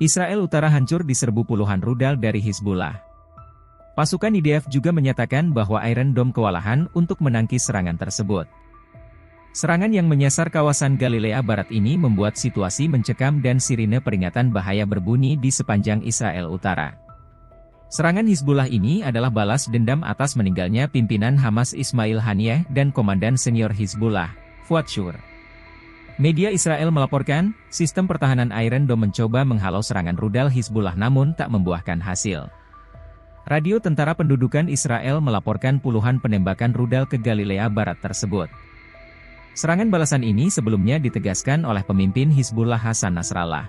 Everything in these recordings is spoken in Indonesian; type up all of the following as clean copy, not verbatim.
Israel Utara hancur diserbu puluhan rudal dari Hizbullah. Pasukan IDF juga menyatakan bahwa Iron Dome kewalahan untuk menangkis serangan tersebut. Serangan yang menyasar kawasan Galilea Barat ini membuat situasi mencekam dan sirine peringatan bahaya berbunyi di sepanjang Israel Utara. Serangan Hizbullah ini adalah balas dendam atas meninggalnya pimpinan Hamas Ismail Haniyeh dan Komandan Senior Hizbullah, Fuad Shur. Media Israel melaporkan, sistem pertahanan Iron Dome mencoba menghalau serangan rudal Hizbullah namun tak membuahkan hasil. Radio Tentara Pendudukan Israel melaporkan puluhan penembakan rudal ke Galilea Barat tersebut. Serangan balasan ini sebelumnya ditegaskan oleh pemimpin Hizbullah Hasan Nasrallah.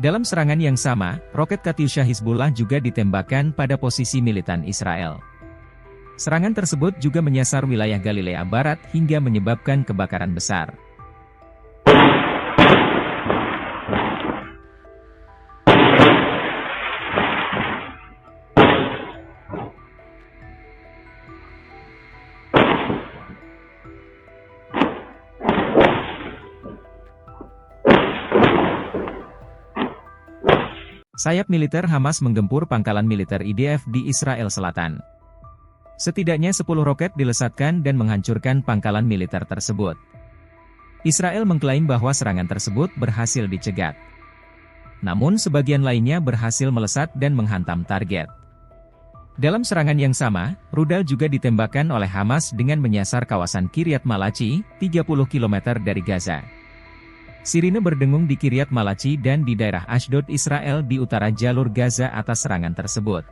Dalam serangan yang sama, roket Katyusha Hizbullah juga ditembakkan pada posisi militan Israel. Serangan tersebut juga menyasar wilayah Galilea Barat hingga menyebabkan kebakaran besar. Sayap militer Hamas menggempur pangkalan militer IDF di Israel Selatan. Setidaknya 10 roket dilesatkan dan menghancurkan pangkalan militer tersebut. Israel mengklaim bahwa serangan tersebut berhasil dicegat. Namun sebagian lainnya berhasil melesat dan menghantam target. Dalam serangan yang sama, rudal juga ditembakkan oleh Hamas dengan menyasar kawasan Kiryat Malachi, 30 km dari Gaza. Sirine berdengung di Kiryat Malachi dan di daerah Ashdod Israel di utara jalur Gaza atas serangan tersebut.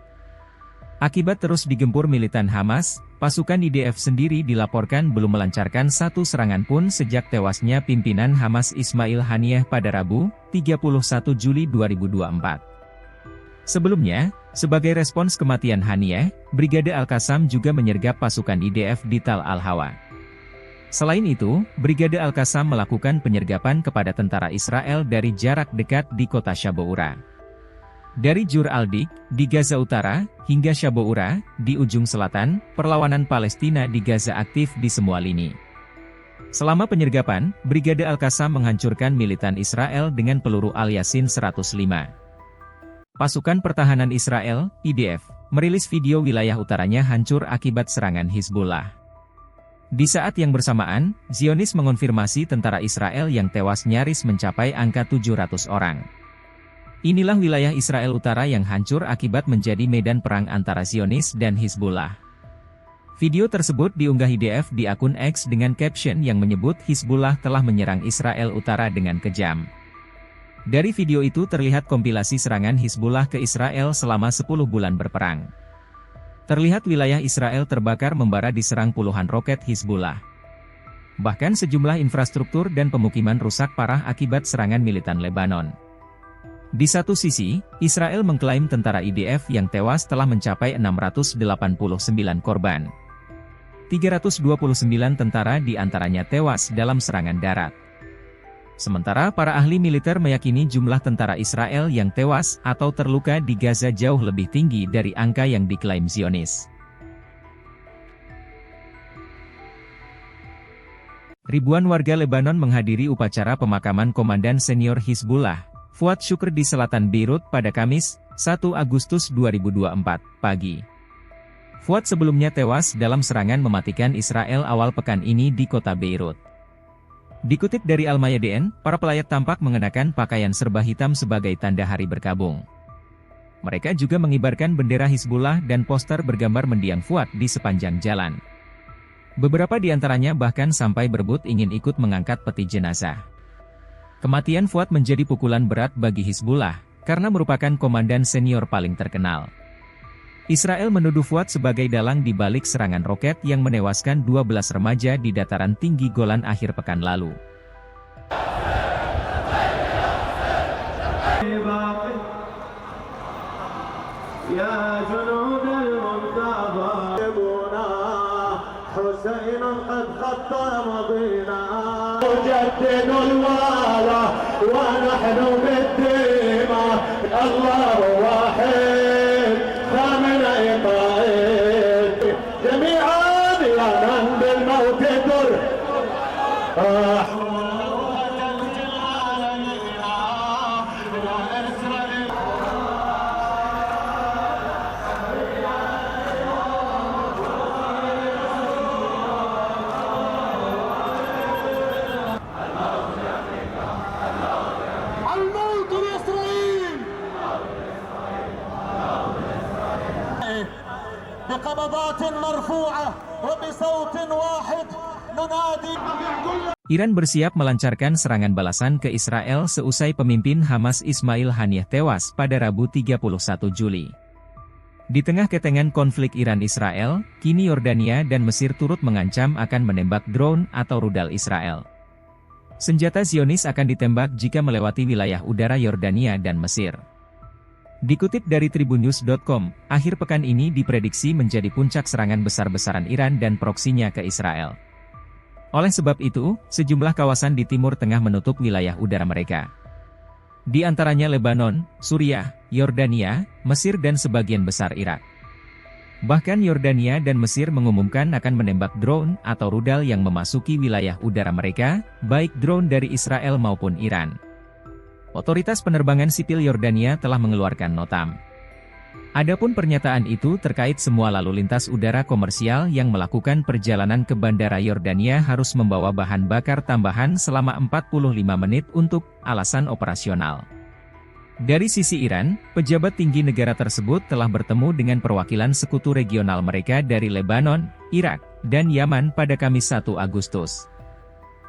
Akibat terus digempur militan Hamas, pasukan IDF sendiri dilaporkan belum melancarkan satu serangan pun sejak tewasnya pimpinan Hamas Ismail Haniyeh pada Rabu, 31 Juli 2024. Sebelumnya, sebagai respons kematian Haniyeh, Brigade Al-Qassam juga menyergap pasukan IDF di Tal Al-Hawa. Selain itu, Brigade Al-Qassam melakukan penyergapan kepada tentara Israel dari jarak dekat di kota Shaboura. Dari Jur al-Dik, di Gaza Utara, hingga Shaboura, di ujung selatan, perlawanan Palestina di Gaza aktif di semua lini. Selama penyergapan, Brigade Al-Qassam menghancurkan militan Israel dengan peluru Al-Yasin 105. Pasukan Pertahanan Israel, IDF, merilis video wilayah utaranya hancur akibat serangan Hizbullah. Di saat yang bersamaan, Zionis mengonfirmasi tentara Israel yang tewas nyaris mencapai angka 700 orang. Inilah wilayah Israel Utara yang hancur akibat menjadi medan perang antara Zionis dan Hizbullah. Video tersebut diunggah IDF di akun X dengan caption yang menyebut Hizbullah telah menyerang Israel Utara dengan kejam. Dari video itu terlihat kompilasi serangan Hizbullah ke Israel selama 10 bulan berperang. Terlihat wilayah Israel terbakar membara diserang puluhan roket Hizbullah. Bahkan sejumlah infrastruktur dan pemukiman rusak parah akibat serangan militan Lebanon. Di satu sisi, Israel mengklaim tentara IDF yang tewas telah mencapai 689 korban. 329 tentara diantaranya tewas dalam serangan darat. Sementara para ahli militer meyakini jumlah tentara Israel yang tewas atau terluka di Gaza jauh lebih tinggi dari angka yang diklaim Zionis. Ribuan warga Lebanon menghadiri upacara pemakaman Komandan Senior Hizbullah, Fuad Shukr di selatan Beirut pada Kamis, 1 Agustus 2024, pagi. Fuad sebelumnya tewas dalam serangan mematikan Israel awal pekan ini di kota Beirut. Dikutip dari Al-Mayadeen, para pelayat tampak mengenakan pakaian serba hitam sebagai tanda hari berkabung. Mereka juga mengibarkan bendera Hizbullah dan poster bergambar mendiang Fuad di sepanjang jalan. Beberapa di antaranya bahkan sampai berebut ingin ikut mengangkat peti jenazah. Kematian Fuad menjadi pukulan berat bagi Hizbullah, karena merupakan komandan senior paling terkenal. Israel menuduh Fuad sebagai dalang di balik serangan roket yang menewaskan 12 remaja di dataran tinggi Golan akhir pekan lalu. بقبضات مرفوعة وبصوت واحد ننادي. Iran bersiap melancarkan serangan balasan ke Israel seusai pemimpin Hamas Ismail Haniyeh tewas pada Rabu 31 Juli. Di tengah ketengan konflik Iran-Israel, kini Yordania dan Mesir turut mengancam akan menembak drone atau rudal Israel. Senjata Zionis akan ditembak jika melewati wilayah udara Yordania dan Mesir. Dikutip dari tribunnews.com, akhir pekan ini diprediksi menjadi puncak serangan besar-besaran Iran dan proksinya ke Israel. Oleh sebab itu, sejumlah kawasan di Timur Tengah menutup wilayah udara mereka. Di antaranya Lebanon, Suriah, Yordania, Mesir dan sebagian besar Irak. Bahkan Yordania dan Mesir mengumumkan akan menembak drone atau rudal yang memasuki wilayah udara mereka, baik drone dari Israel maupun Iran. Otoritas Penerbangan Sipil Yordania telah mengeluarkan notam. Adapun pernyataan itu terkait semua lalu lintas udara komersial yang melakukan perjalanan ke Bandara Yordania harus membawa bahan bakar tambahan selama 45 menit untuk alasan operasional. Dari sisi Iran, pejabat tinggi negara tersebut telah bertemu dengan perwakilan sekutu regional mereka dari Lebanon, Irak, dan Yaman pada Kamis 1 Agustus.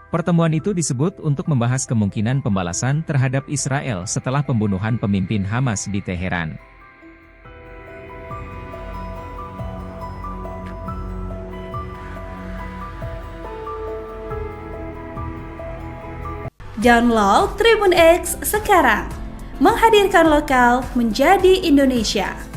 Pertemuan itu disebut untuk membahas kemungkinan pembalasan terhadap Israel setelah pembunuhan pemimpin Hamas di Teheran. Download Tribun X sekarang, menghadirkan lokal menjadi Indonesia.